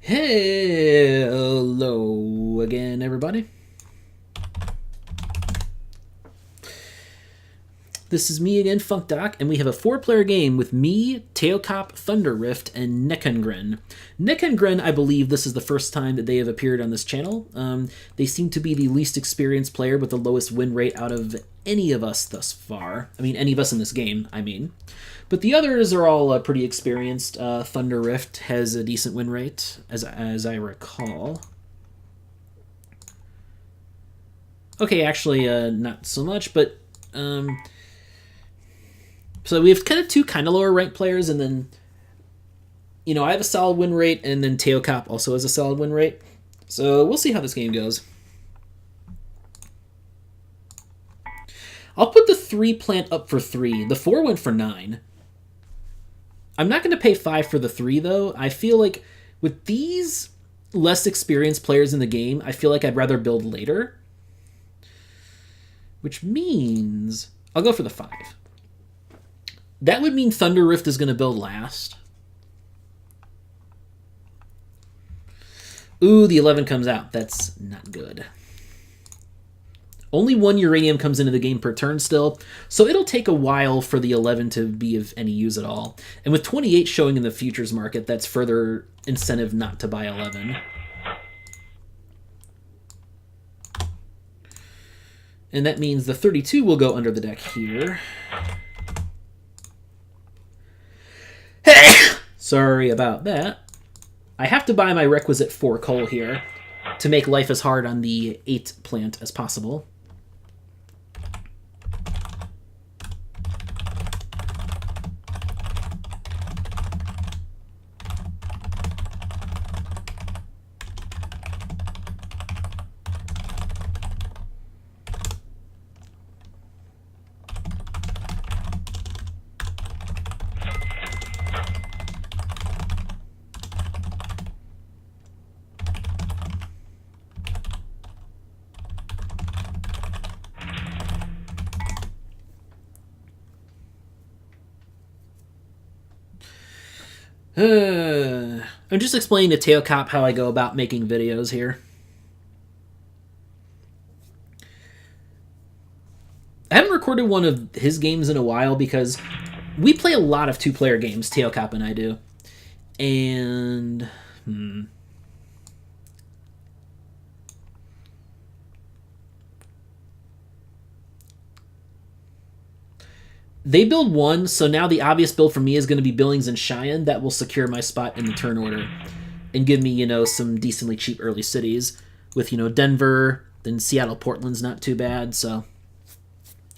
Hello again, everybody. This is me again, funkdoc, and we have a 4-player game with me, teokop, thunderrift, and nekengren. Nekengren, I believe this is the first time that they have appeared on this channel. They seem to be the least experienced player with the lowest win rate out of any of us thus far. I mean, any of us in this game, I mean. But the others are all pretty experienced. Thunderrift has a decent win rate, as I recall. Okay, actually, not so much, but... So we have kind of two kind of lower ranked players, and then, you know, I have a solid win rate, and then teokop also has a solid win rate. So we'll see how this game goes. I'll put the 3 plant up for 3. The 4 went for 9. I'm not going to pay 5 for the 3, though. I feel like with these less experienced players in the game, I feel like I'd rather build later. Which means I'll go for the 5. That would mean Thunderrift is going to build last. Ooh, the 11 comes out. That's not good. Only 1 uranium comes into the game per turn still, so it'll take a while for the 11 to be of any use at all. And with 28 showing in the futures market, that's further incentive not to buy 11. And that means the 32 will go under the deck here. Sorry about that. I have to buy my requisite 4 coal here to make life as hard on the 8 plant as possible. I'm just explaining to teokop how I go about making videos here. I haven't recorded one of his games in a while because we play a lot of 2-player games, teokop and I do. And... They build 1, so now the obvious build for me is going to be Billings and Cheyenne. That will secure my spot in the turn order and give me, you know, some decently cheap early cities. With, you know, Denver, then Seattle, Portland's not too bad, so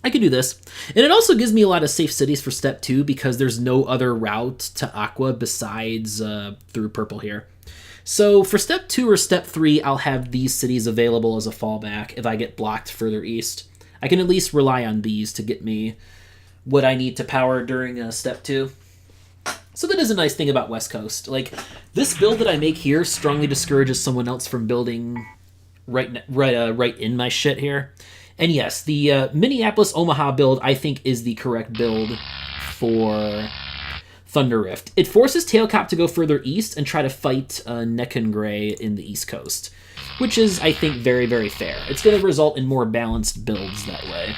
I could do this. And it also gives me a lot of safe cities for Step 2 because there's no other route to Aqua besides through Purple here. So for Step 2 or Step 3, I'll have these cities available as a fallback if I get blocked further east. I can at least rely on these to get me what I need to power during Step 2. So that is a nice thing about West Coast. Like, this build that I make here strongly discourages someone else from building right in my shit here. And yes, the Minneapolis-Omaha build, I think, is the correct build for Thunderrift. It forces teokop to go further east and try to fight nekengren in the East Coast, which is, I think, very, very fair. It's going to result in more balanced builds that way.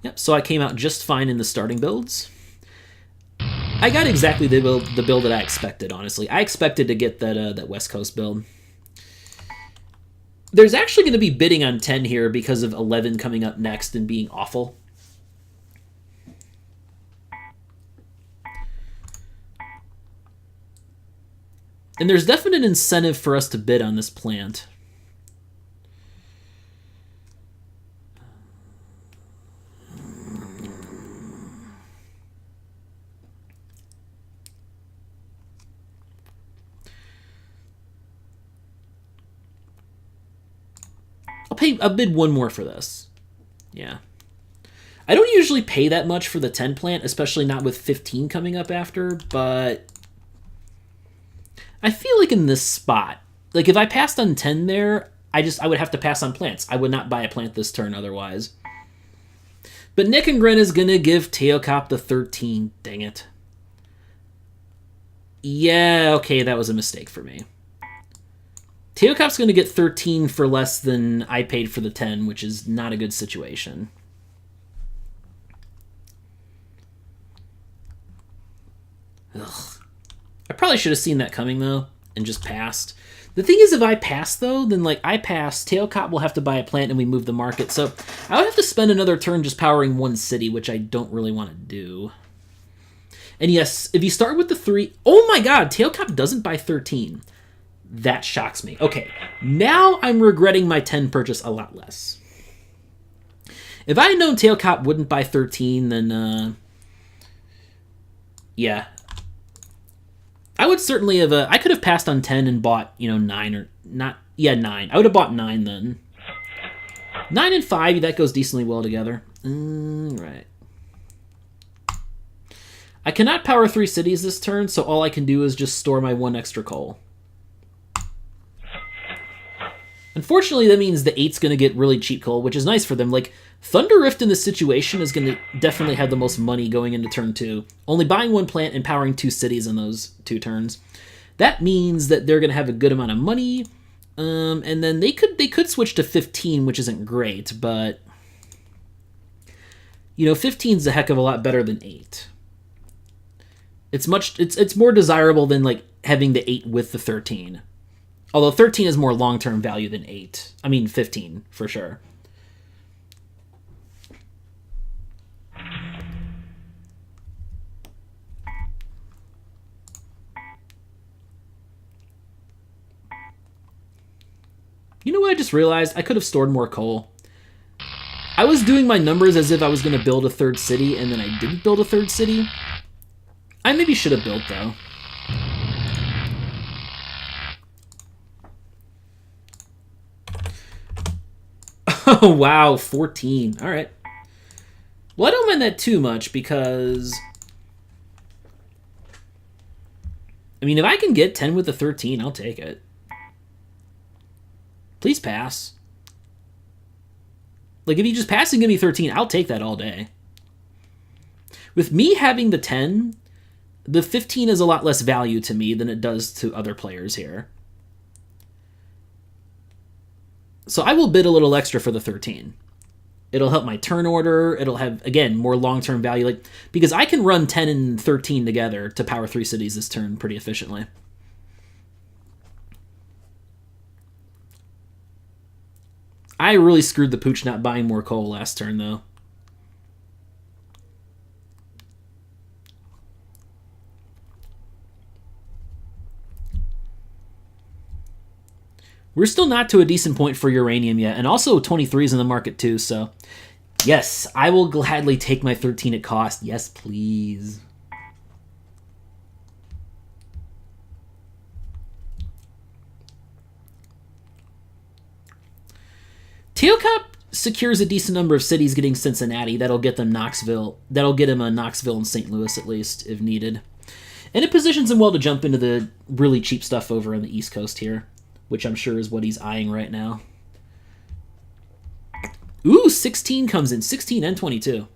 Yep, so I came out just fine in the starting builds. I got exactly the build that I expected, honestly. I expected to get that West Coast build. There's actually going to be bidding on 10 here because of 11 coming up next and being awful. And there's definite incentive for us to bid on this plant. I'll bid 1 more for this. Yeah. I don't usually pay that much for the 10 plant, especially not with 15 coming up after, but I feel like in this spot, like if I passed on 10 there, I would have to pass on plants. I would not buy a plant this turn otherwise. But Nekengren is going to give teokop the 13. Dang it. Yeah, okay, that was a mistake for me. Teokop's going to get 13 for less than I paid for the 10, which is not a good situation. Ugh. I probably should have seen that coming, though, and just passed. The thing is, if I pass, though, then, like, I pass, teokop will have to buy a plant and we move the market, so I would have to spend another turn just powering one city, which I don't really want to do. And yes, if you start with the 3... Oh my god, teokop doesn't buy 13. That shocks me. Okay, now I'm regretting my 10 purchase a lot less. If I had known teokop wouldn't buy 13, then, yeah. I would certainly have, I could have passed on 10 and bought, you know, 9 or, not, yeah, 9. I would have bought 9 then. 9 and 5, that goes decently well together. Right. I cannot power 3 cities this turn, so all I can do is just store my 1 extra coal. Unfortunately, that means the 8's going to get really cheap coal, which is nice for them. Like, Thunderrift in this situation is going to definitely have the most money going into turn 2. Only buying 1 plant and powering 2 cities in those 2 turns. That means that they're going to have a good amount of money, and then they could switch to 15, which isn't great, but you know, 15's a heck of a lot better than 8. It's more desirable than like having the 8 with the 13. Although 13 is more long-term value than 8. I mean 15 for sure. You know what I just realized? I could have stored more coal. I was doing my numbers as if I was going to build a 3rd city, and then I didn't build a 3rd city. I maybe should have built, though. Oh, wow, 14. All right. Well, I don't mind that too much, because I mean, if I can get 10 with the 13, I'll take it. Please pass. Like, if you just pass and give me 13, I'll take that all day. With me having the 10, the 15 is a lot less value to me than it does to other players here. So I will bid a little extra for the 13. It'll help my turn order. It'll have, again, more long-term value. Like, because I can run 10 and 13 together to power 3 cities this turn pretty efficiently. I really screwed the pooch not buying more coal last turn, though. We're still not to a decent point for uranium yet, and also 23's in the market too, so yes, I will gladly take my 13 at cost. Yes, please. Teokop secures a decent number of cities getting Cincinnati. That'll get them Knoxville. That'll get him a Knoxville and St. Louis at least, if needed. And it positions him well to jump into the really cheap stuff over on the East Coast here, which I'm sure is what he's eyeing right now. Ooh, 16 comes in. 16 and 22.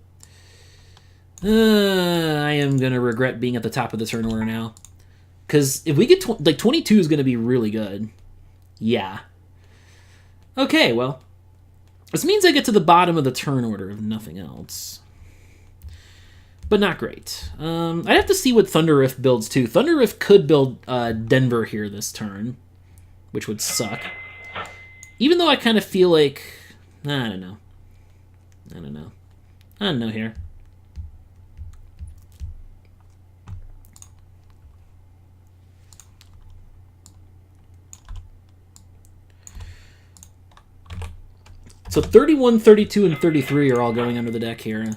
I am going to regret being at the top of the turn order now. Because if we get... like, 22 is going to be really good. Yeah. Okay, well. This means I get to the bottom of the turn order, if nothing else. But not great. I'd have to see what thunderrift builds, too. Thunderrift could build Denver here this turn, which would suck. Even though I kind of feel like... I don't know. I don't know here. So 31, 32, and 33 are all going under the deck here.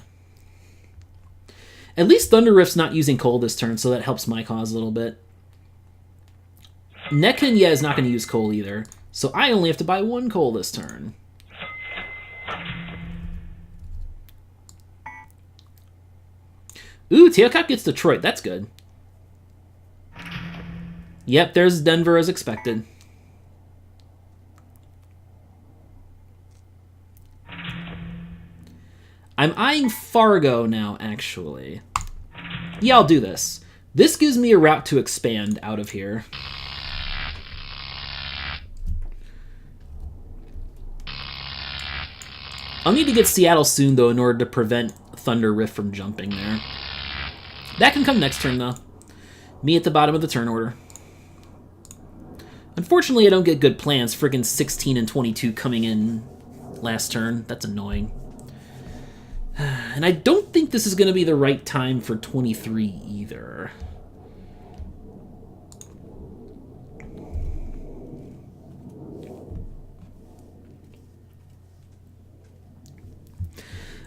At least Thunderrift's not using coal this turn, so that helps my cause a little bit. Neken, yeah, is not going to use coal either, so I only have to buy 1 coal this turn. Ooh, teokop gets Detroit. That's good. Yep, there's Denver as expected. I'm eyeing Fargo now, actually. Yeah, I'll do this. This gives me a route to expand out of here. I'll need to get Seattle soon, though, in order to prevent Thunderrift from jumping there. That can come next turn, though. Me at the bottom of the turn order. Unfortunately, I don't get good plans. Friggin' 16 and 22 coming in last turn. That's annoying. And I don't think this is going to be the right time for 23 either.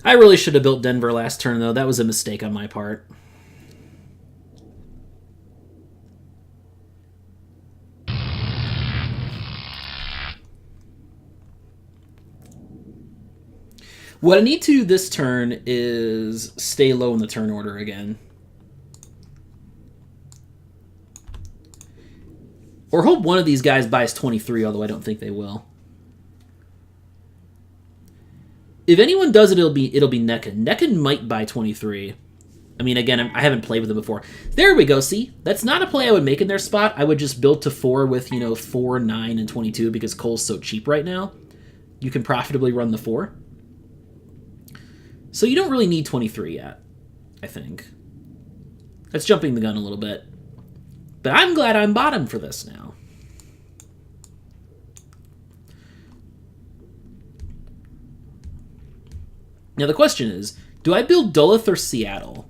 I really should have built Denver last turn, though. That was a mistake on my part. What I need to do this turn is stay low in the turn order again. Or hope one of these guys buys 23, although I don't think they will. If anyone does it, it'll be Neken. Neken might buy 23. I mean, again, I haven't played with him before. There we go, see? That's not a play I would make in their spot. I would just build to 4 with, 4, 9, and 22 because coal's so cheap right now. You can profitably run the 4. So you don't really need 23 yet, I think. That's jumping the gun a little bit. But I'm glad I'm bottom for this now. Now the question is, do I build Duluth or Seattle?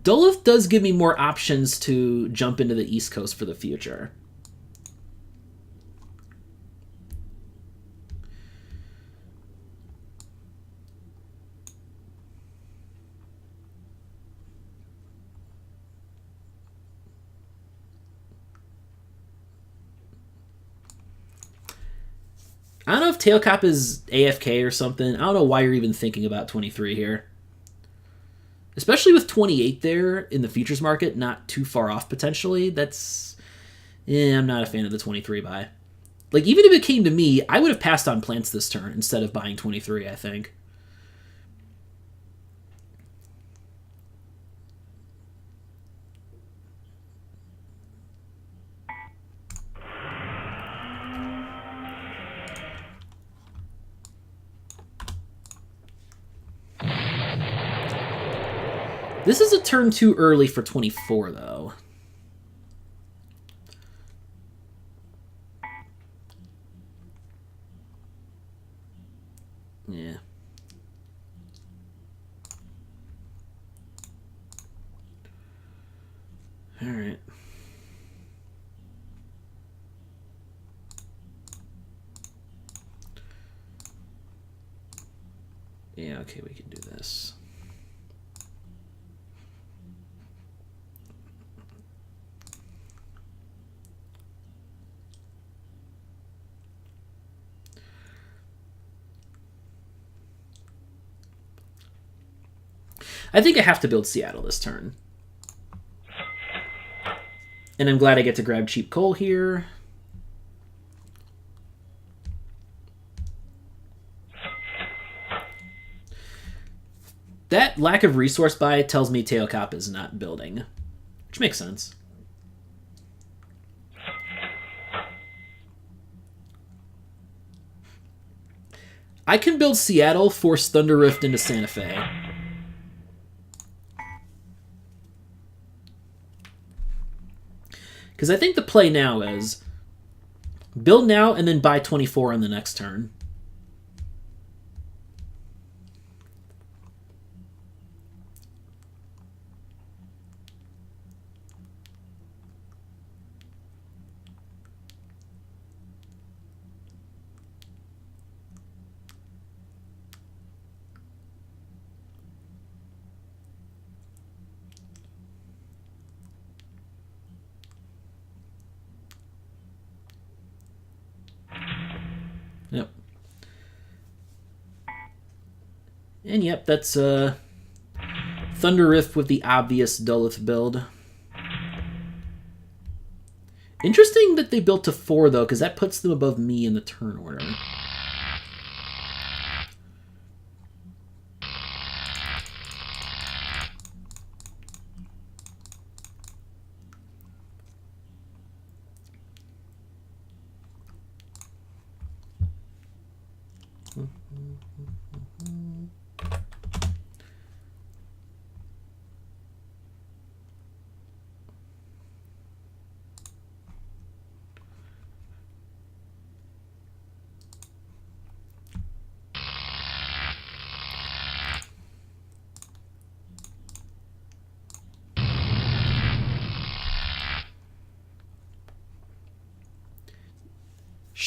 Duluth does give me more options to jump into the East Coast for the future. I don't know if teokop is AFK or something. I don't know why you're even thinking about 23 here. Especially with 28 there in the futures market, not too far off potentially. That's... I'm not a fan of the 23 buy. Like, even if it came to me, I would have passed on plants this turn instead of buying 23, I think. This is a turn too early for 24, though. Yeah. All right. Yeah, okay, we can do this. I think I have to build Seattle this turn. And I'm glad I get to grab cheap coal here. That lack of resource buy tells me teokop is not building, which makes sense. I can build Seattle, force Thunderrift into Santa Fe. Because I think the play now is build now and then buy 24 on the next turn. Yep. And yep, that's Thunderrift with the obvious Duluth build. Interesting that they built to 4, though, because that puts them above me in the turn order.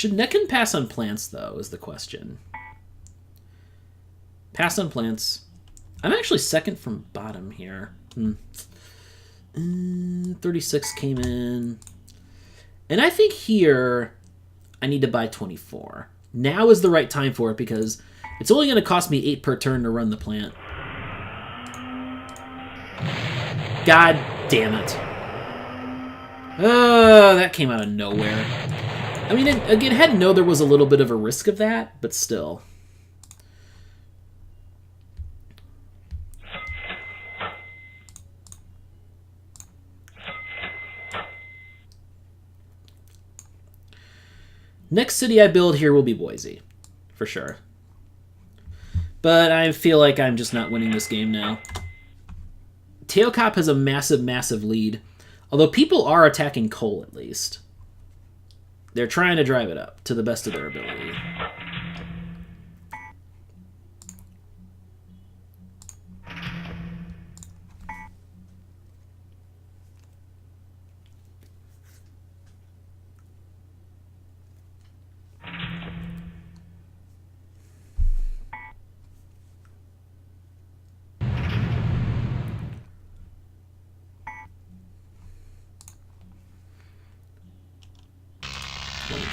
Should Neken pass on plants, though, is the question. Pass on plants. I'm actually second from bottom here. 36 came in. And I think here I need to buy 24. Now is the right time for it because it's only going to cost me 8 per turn to run the plant. God damn it. Oh, that came out of nowhere. I mean, again, I had to know there was a little bit of a risk of that, but still. Next city I build here will be Boise, for sure. But I feel like I'm just not winning this game now. Teokop has a massive, massive lead. Although people are attacking coal, at least. They're trying to drive it up to the best of their ability.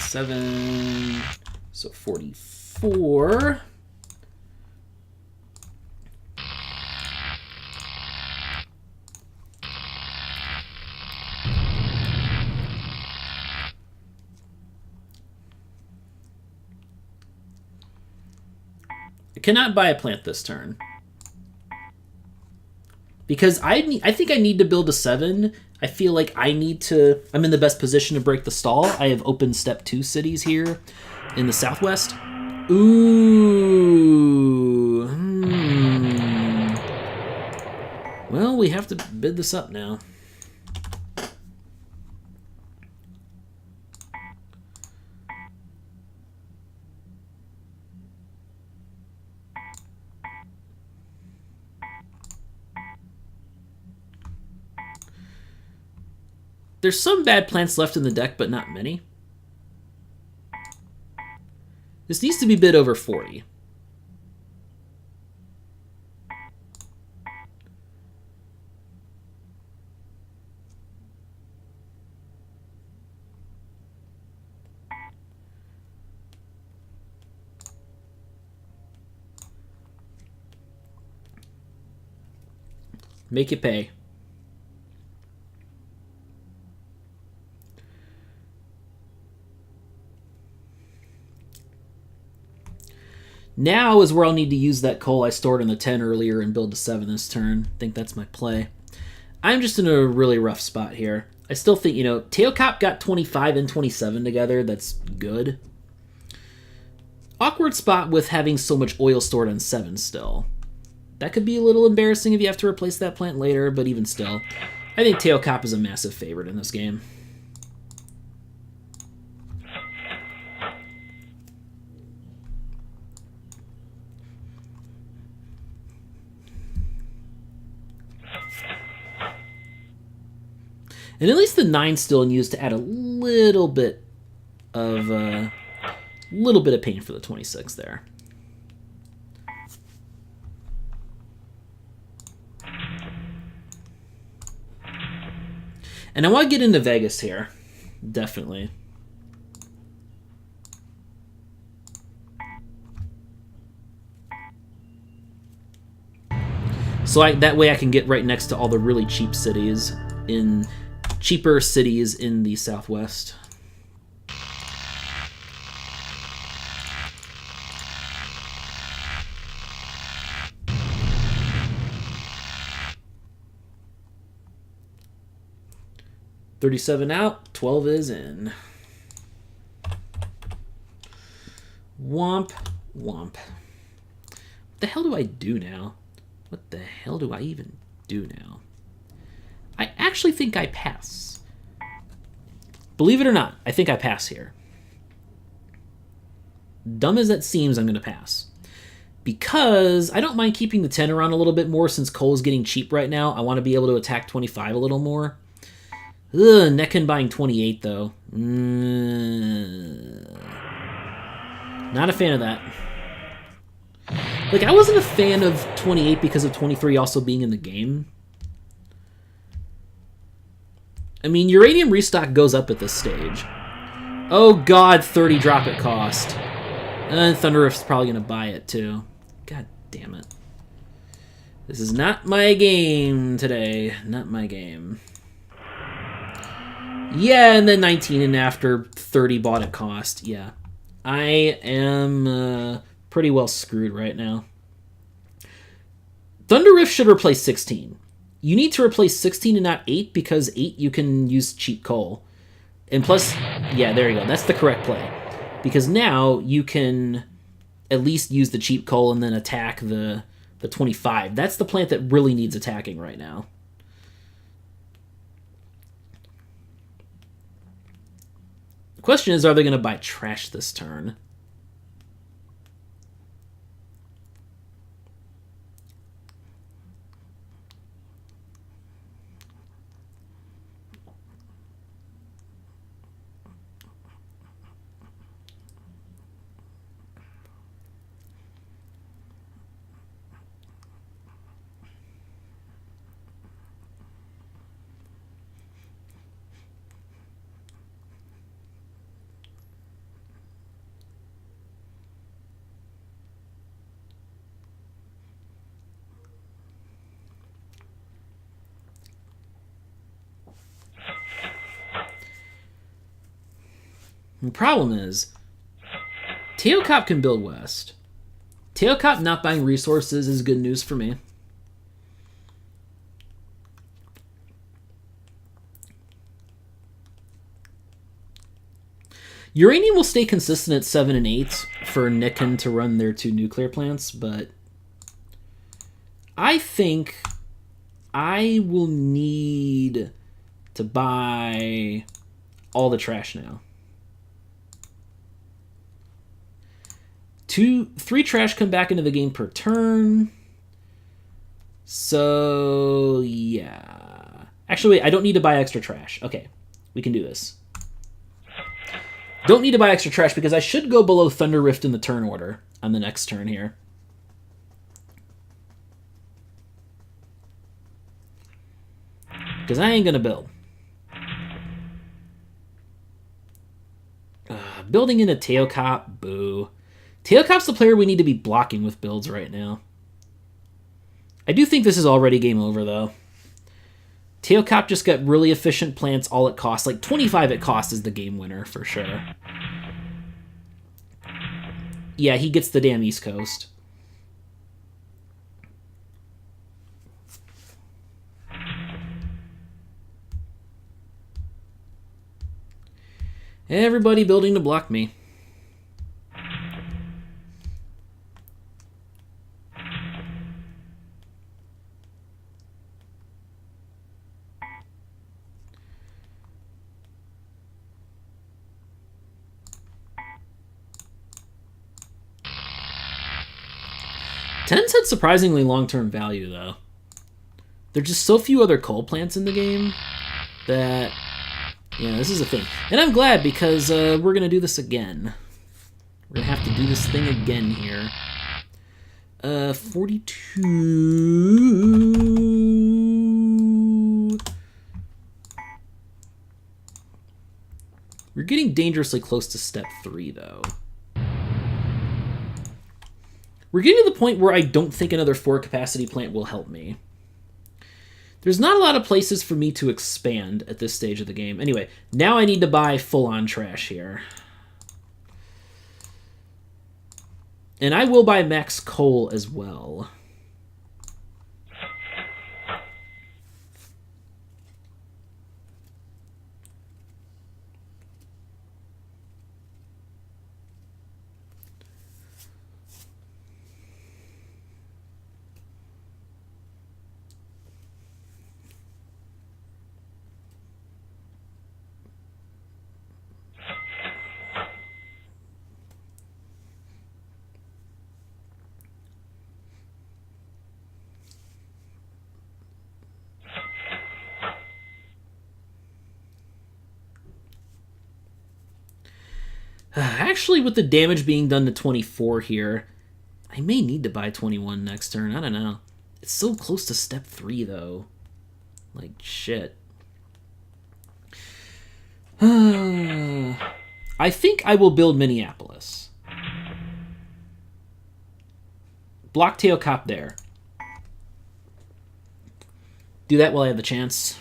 Seven, so 44. I cannot buy a plant this turn. Because I think I need to build a 7. I feel like I'm in the best position to break the stall. I have open step 2 cities here in the southwest. Ooh. Well, we have to bid this up now. There's some bad plants left in the deck, but not many. This needs to be bid over 40. Make it pay. Now is where I'll need to use that coal I stored in the 10 earlier and build to 7 this turn. I think that's my play. I'm just in a really rough spot here. I still think, Teokop got 25 and 27 together. That's good. Awkward spot with having so much oil stored on 7 still. That could be a little embarrassing if you have to replace that plant later, but even still, I think Teokop is a massive favorite in this game. And at least the 9's still in use to add a little bit of pain for the 26 there. And I want to get into Vegas here, definitely. So that way I can get right next to all the really cheap cities cheaper cities in the Southwest. $37 out, 12 is in. Womp, womp. the hell do I do now? What the hell do I even do now? I actually think I pass. Believe it or not, I think I pass here. Dumb as that seems, I'm going to pass. Because I don't mind keeping the 10 around a little bit more since coal is getting cheap right now. I want to be able to attack 25 a little more. Ugh, neken buying 28, though. Not a fan of that. Like, I wasn't a fan of 28 because of 23 also being in the game. I mean, uranium restock goes up at this stage. Oh god, 30 drop at cost. And Thunderrift's probably going to buy it, too. God damn it. This is not my game today. Not my game. Yeah, and then 19 and after 30 bought at cost. Yeah. I am pretty well screwed right now. Thunderrift should replace 16. You need to replace 16 and not 8 because 8 you can use cheap coal. And plus, yeah, there you go. That's the correct play. Because now you can at least use the cheap coal and then attack the 25. That's the plant that really needs attacking right now. The question is, are they going to buy trash this turn? The problem is, teokop can build west. Teokop not buying resources is good news for me. Uranium will stay consistent at 7 and 8 for Neken to run their 2 nuclear plants, but I think I will need to buy all the trash now. 3 trash come back into the game per turn. So, yeah. Actually, wait, I don't need to buy extra trash. Okay, we can do this. Don't need to buy extra trash because I should go below Thunderrift in the turn order on the next turn here. Because I ain't going to build. Building in a teokop, boo. Teokop's the player we need to be blocking with builds right now. I do think this is already game over, though. Teokop just got really efficient plants all at cost. Like, 25 at cost is the game winner, for sure. Yeah, he gets the damn East Coast. Everybody building to block me. Tens had surprisingly long-term value, though. There's just so few other coal plants in the game that, yeah, this is a thing. And I'm glad because we're going to do this again. We're going to have to do this thing again here. 42. We're getting dangerously close to step 3, though. We're getting to the point where I don't think another 4 capacity plant will help me. There's not a lot of places for me to expand at this stage of the game. Anyway, now I need to buy full-on trash here. And I will buy max coal as well. Actually, with the damage being done to 24 here, I may need to buy 21 next turn. I don't know. It's so close to step 3, though. Like, shit. I think I will build Minneapolis. Block teokop there. Do that while I have the chance.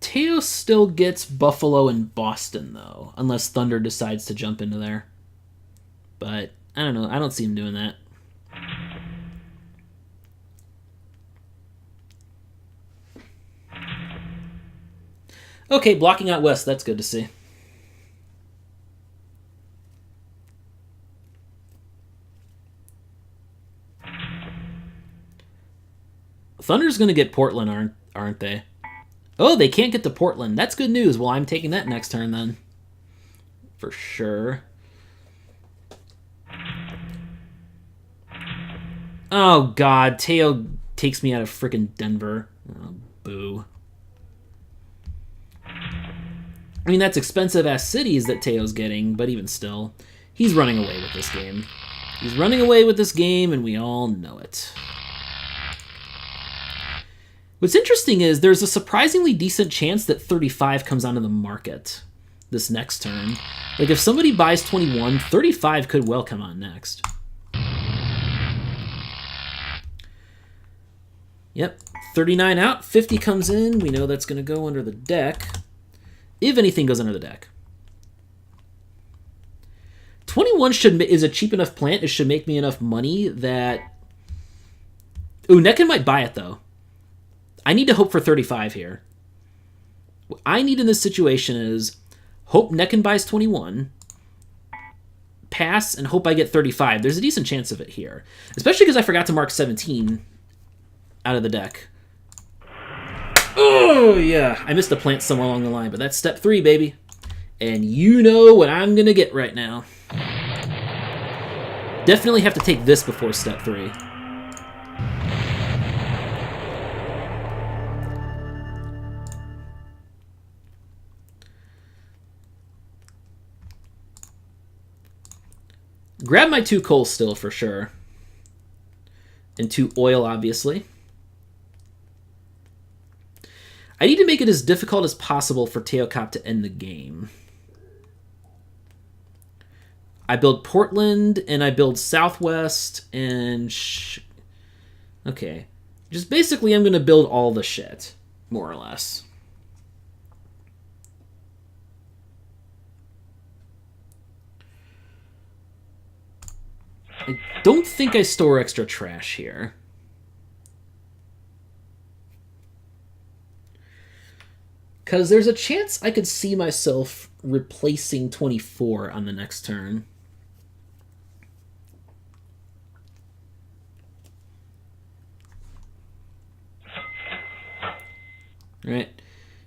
Teo still gets Buffalo and Boston, though, unless Thunder decides to jump into there. But, I don't know. I don't see him doing that. Okay, blocking out West. That's good to see. Thunder's going to get Portland, aren't they? Oh, they can't get to Portland. That's good news. Well, I'm taking that next turn then. For sure. Oh, God. Teo takes me out of freaking Denver. Oh, boo. I mean, that's expensive-ass cities that Teo's getting, but even still, he's running away with this game. He's running away with this game, and we all know it. What's interesting is there's a surprisingly decent chance that 35 comes onto the market this next turn. Like, if somebody buys 21, 35 could well come on next. Yep, 39 out, 50 comes in. We know that's going to go under the deck. If anything goes under the deck. 21 is a cheap enough plant. It should make me enough money that... Ooh, Neken might buy it, though. I need to hope for 35 here. What I need in this situation is hope Neken buys 21, pass, and hope I get 35. There's a decent chance of it here. Especially because I forgot to mark 17 out of the deck. Oh, yeah. I missed a plant somewhere along the line, but that's step 3, baby. And you know what I'm going to get right now. Definitely have to take this before step 3. Grab my 2 coal still for sure. And 2 oil, obviously. I need to make it as difficult as possible for teokop to end the game. I build Portland, and I build Southwest, and... Okay. Just basically, I'm going to build all the shit, more or less. I don't think I store extra trash here. Because there's a chance I could see myself replacing 24 on the next turn. All right.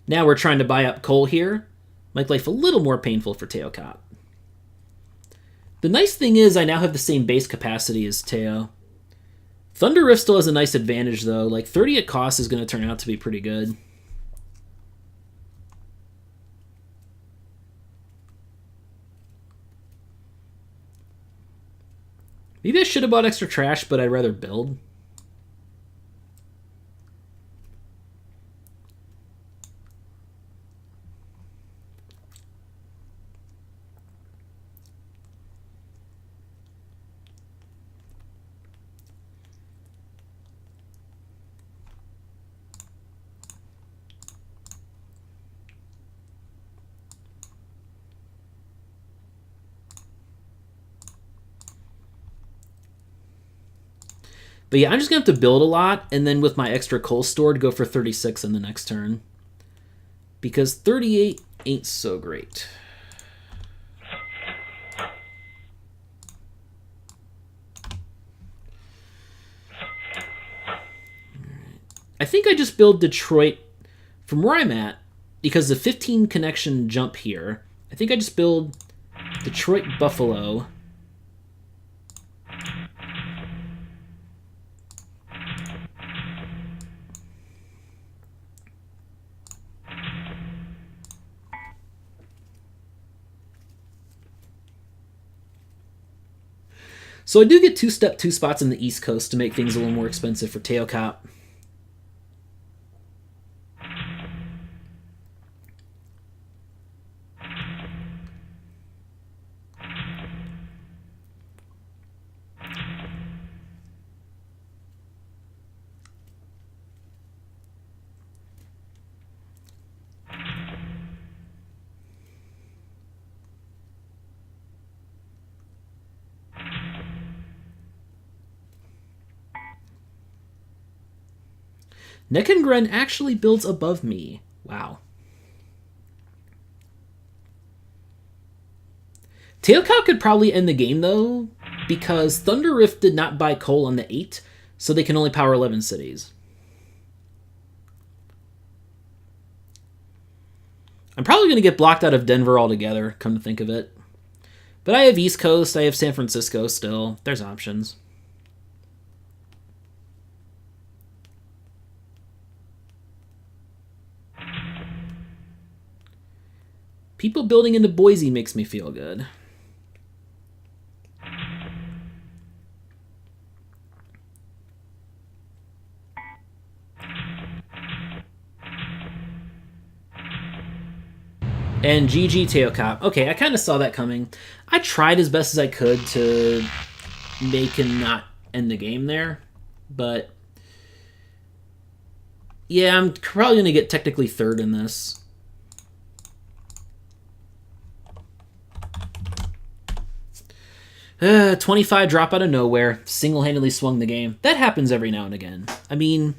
Now we're trying to buy up coal here. Make life a little more painful for teokop. The nice thing is I now have the same base capacity as Teo. Thunderrift still has a nice advantage, though. Like, 30 at cost is going to turn out to be pretty good. Maybe I should have bought extra trash, but I'd rather build. But yeah, I'm just going to have to build a lot, and then with my extra coal stored, go for 36 in the next turn. Because 38 ain't so great. I think I just build Detroit from where I'm at, because the 15 connection jump here. I think I just build Detroit Buffalo So I do get two-step 2 spots in the East Coast to make things a little more expensive for teokop. Nekengren actually builds above me. Wow. Teokop could probably end the game, though, because Thunderrift did not buy coal on the 8, so they can only power 11 cities. I'm probably going to get blocked out of Denver altogether, come to think of it. But I have East Coast, I have San Francisco still. There's options. People building into Boise makes me feel good. And GG teokop. Okay, I kind of saw that coming. I tried as best as I could to make him not end the game there. But yeah, I'm probably going to get technically third in this. Uh, 25 drop out of nowhere. Single-handedly swung the game. That happens every now and again. I mean,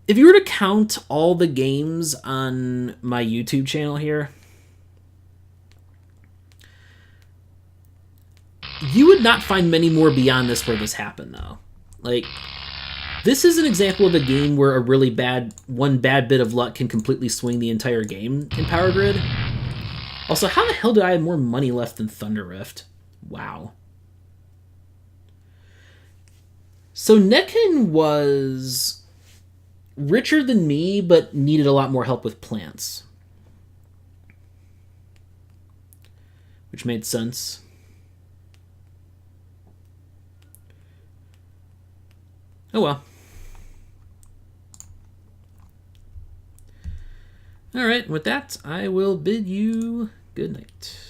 if you were to count all the games on my YouTube channel here, you would not find many more beyond this where this happened, though. Like, this is an example of a game where a really one bad bit of luck can completely swing the entire game in Power Grid. Also, how the hell did I have more money left than Thunderrift? Wow. So Neken was richer than me, but needed a lot more help with plants. Which made sense. Oh well. Alright, with that, I will bid you good night.